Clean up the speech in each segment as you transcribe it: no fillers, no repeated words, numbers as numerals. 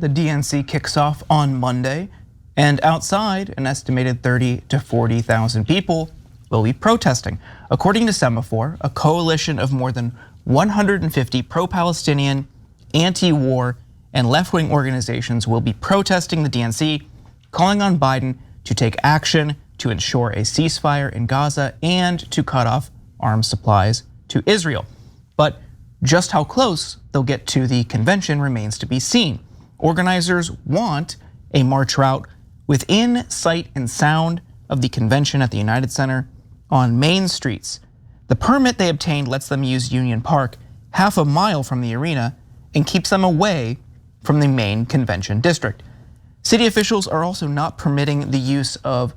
The DNC kicks off on Monday, and outside, an estimated 30 to 40,000 people will be protesting. According to Semaphore, a coalition of more than 150 pro-Palestinian, anti-war, and left-wing organizations will be protesting the DNC, calling on Biden to take action to ensure a ceasefire in Gaza and to cut off arms supplies to Israel. But just how close they'll get to the convention remains to be seen. Organizers want a march route within sight and sound of the convention at the United Center on main streets. The permit they obtained lets them use Union Park half a mile from the arena and keeps them away from the main convention district. City officials are also not permitting the use of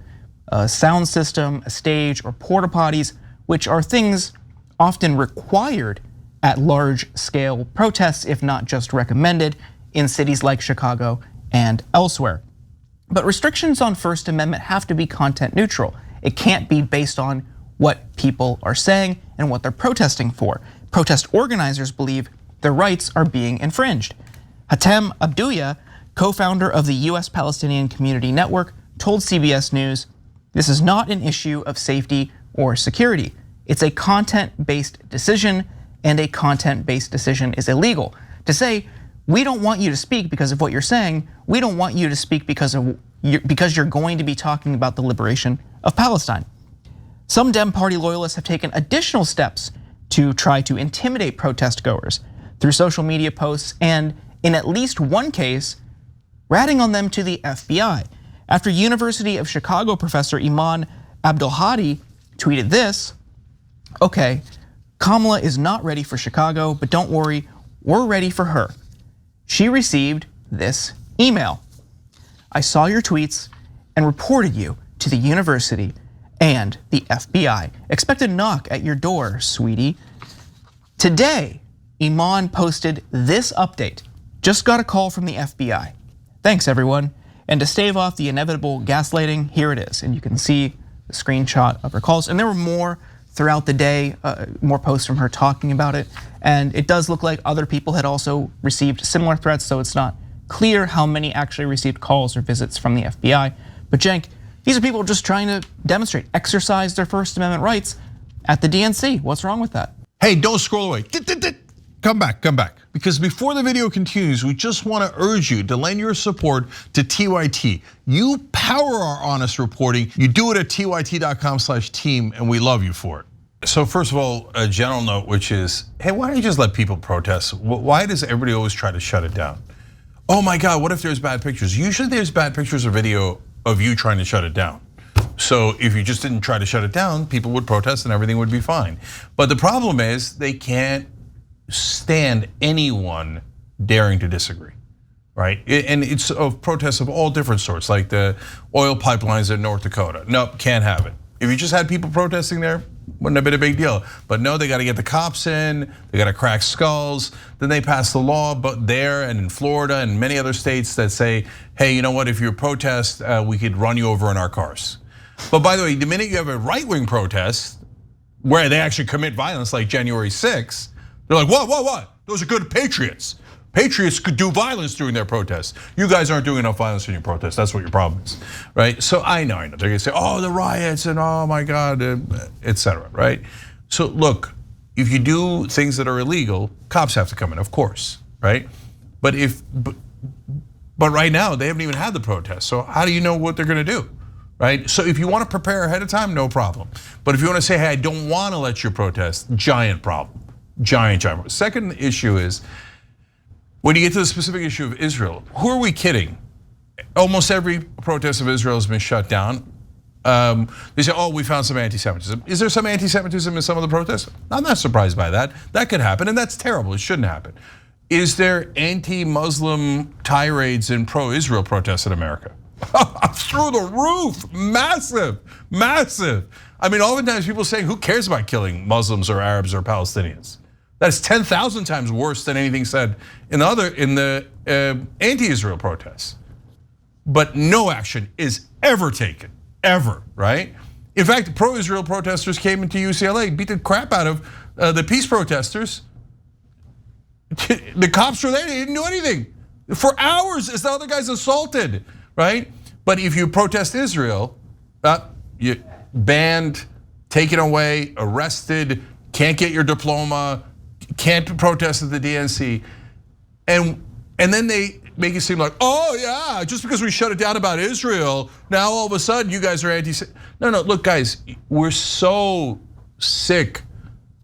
a sound system, a stage, or port-a-potties, which are things often required at large-scale protests, if not just recommended, in cities like Chicago and elsewhere. But restrictions on First Amendment have to be content neutral. It can't be based on what people are saying and what they're protesting for. Protest organizers believe their rights are being infringed. Hatem Abdouya, co-founder of the US Palestinian Community Network, told CBS News, "This is not an issue of safety or security. It's a content-based decision, and a content-based decision is illegal. To say, we don't want you to speak because of what you're saying, we don't want you to speak because you're going to be talking about the liberation of Palestine." Some Dem Party loyalists have taken additional steps to try to intimidate protest goers through social media posts and, in at least one case, ratting on them to the FBI. After University of Chicago professor Iman Abdelhadi tweeted this, "Okay, Kamala is not ready for Chicago, but don't worry, we're ready for her. She received this email. I saw your tweets and reported you to the university and the FBI. Expect a knock at your door, sweetie." Today, Iman posted this update. "Just got a call from the FBI. Thanks everyone. And to stave off the inevitable gaslighting, here it is." And you can see the screenshot of her calls. And there were more throughout the day, more posts from her talking about it. And it does look like other people had also received similar threats, so it's not clear how many actually received calls or visits from the FBI. But Cenk, these are people just trying to demonstrate, exercise their First Amendment rights at the DNC. What's wrong with that? Hey, don't scroll away. Come back. Because before the video continues, we just want to urge you to lend your support to TYT. You power our honest reporting. You do it at tyt.com/team, and we love you for it. So first of all, a general note, which is, hey, why don't you just let people protest? Why does everybody always try to shut it down? Oh my God, what if there's bad pictures? Usually there's bad pictures or video of you trying to shut it down. So if you just didn't try to shut it down, people would protest and everything would be fine. But the problem is they can't stand anyone daring to disagree, right? And it's of protests of all different sorts, like the oil pipelines in North Dakota. Nope, can't have it. If you just had people protesting there, wouldn't have been a big deal. But no, they got to get the cops in, they got to crack skulls. Then they pass the law, but there and in Florida and many other states that say, hey, you know what, if you protest, we could run you over in our cars. But by the way, the minute you have a right-wing protest where they actually commit violence like January 6th, they're like, what? Those are good patriots. Patriots could do violence during their protests. You guys aren't doing enough violence in your protests. That's what your problem is, right? So I know. They're gonna say, oh, the riots and oh my God, etc. Right? So look, if you do things that are illegal, cops have to come in, of course, right? But right now they haven't even had the protest. So how do you know what they're gonna do, right? So if you want to prepare ahead of time, no problem. But if you want to say, hey, I don't want to let you protest, giant problem, giant problem. Second issue is, when you get to the specific issue of Israel, who are we kidding? Almost every protest of Israel has been shut down. They say, oh, we found some anti-Semitism. Is there some anti-Semitism in some of the protests? I'm not surprised by that. That could happen, and that's terrible. It shouldn't happen. Is there anti-Muslim tirades in pro-Israel protests in America? Through the roof, massive. I mean, oftentimes people say, who cares about killing Muslims or Arabs or Palestinians? That's 10,000 times worse than anything said in the anti-Israel protests. But no action is ever taken, ever, right? In fact, pro-Israel protesters came into UCLA, beat the crap out of the peace protesters. The cops were there, they didn't do anything. for hours as the other guy's assaulted, right? But if you protest Israel, you banned, taken away, arrested, can't get your diploma, can't protest at the DNC, and then they make it seem like, oh yeah, just because we shut it down about Israel, now all of a sudden you guys are anti-Semitic. No, look guys, we're so sick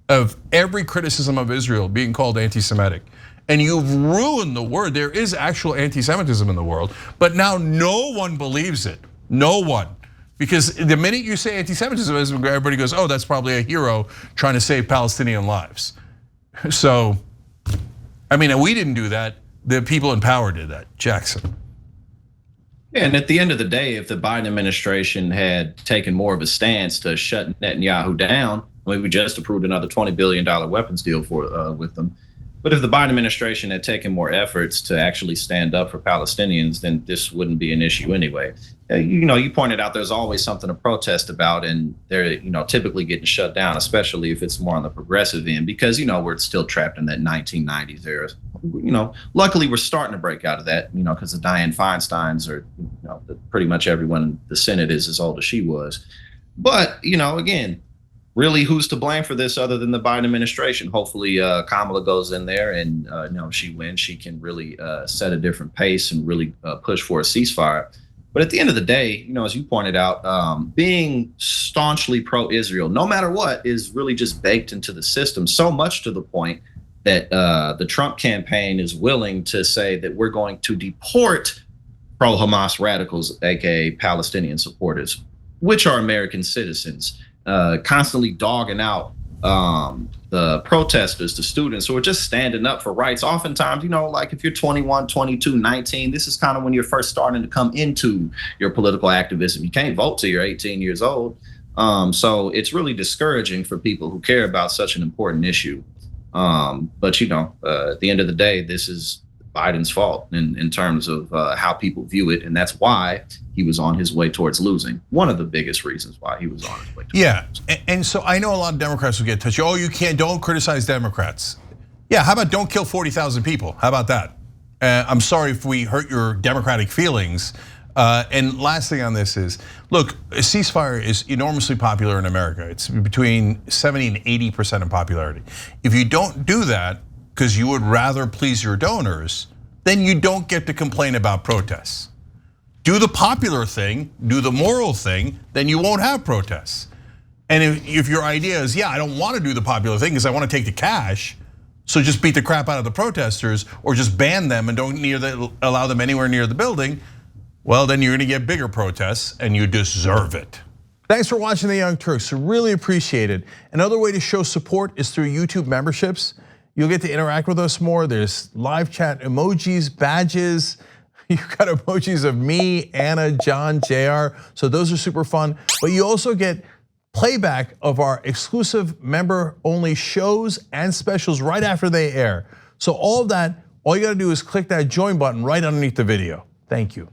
of every criticism of Israel being called anti-Semitic. And you've ruined the word. There is actual anti-Semitism in the world, but now no one believes it. No one. Because the minute you say anti-Semitism, everybody goes, oh, that's probably a hero trying to save Palestinian lives. So, I mean, we didn't do that. The people in power did that. Jackson. Yeah, and at the end of the day, if the Biden administration had taken more of a stance to shut Netanyahu down, I mean, we just approved another $20 billion weapons deal with them. But if the Biden administration had taken more efforts to actually stand up for Palestinians, then this wouldn't be an issue anyway. You pointed out there's always something to protest about, and they're typically getting shut down, especially if it's more on the progressive end, because we're still trapped in that 1990s era. Luckily we're starting to break out of that, because the Dianne Feinsteins are, pretty much everyone in the Senate is as old as she was. But again, really, who's to blame for this other than the Biden administration? Hopefully Kamala goes in there and she wins. She can really set a different pace and really push for a ceasefire. But at the end of the day, as you pointed out, being staunchly pro-Israel, no matter what, is really just baked into the system, so much to the point that the Trump campaign is willing to say that we're going to deport pro-Hamas radicals, aka Palestinian supporters, which are American citizens, constantly dogging out the protesters, the students who are just standing up for rights. Oftentimes, like if you're 21, 22, 19, this is kind of when you're first starting to come into your political activism. You can't vote till you're 18 years old. So it's really discouraging for people who care about such an important issue. But at the end of the day, this is Biden's fault in terms of how people view it, and that's why he was on his way towards losing. One of the biggest reasons why he was on his way towards losing. And so I know a lot of Democrats will get touchy. Oh, don't criticize Democrats. Yeah, how about don't kill 40,000 people? How about that? I'm sorry if we hurt your democratic feelings. And last thing on this is, look, a ceasefire is enormously popular in America. It's between 70 and 80% in popularity. If you don't do that because you would rather please your donors, then you don't get to complain about protests. Do the popular thing, do the moral thing, then you won't have protests. And if your idea is, yeah, I don't want to do the popular thing because I want to take the cash, so just beat the crap out of the protesters or just ban them and don't allow them anywhere near the building, well, then you're gonna get bigger protests and you deserve it. Thanks for watching the Young Turks, really appreciate it. Another way to show support is through YouTube memberships. You'll get to interact with us more. There's live chat emojis, badges. You've got emojis of me, Anna, John, JR. So those are super fun. But you also get playback of our exclusive member-only shows and specials right after they air. So all of that, all you gotta do is click that join button right underneath the video. Thank you.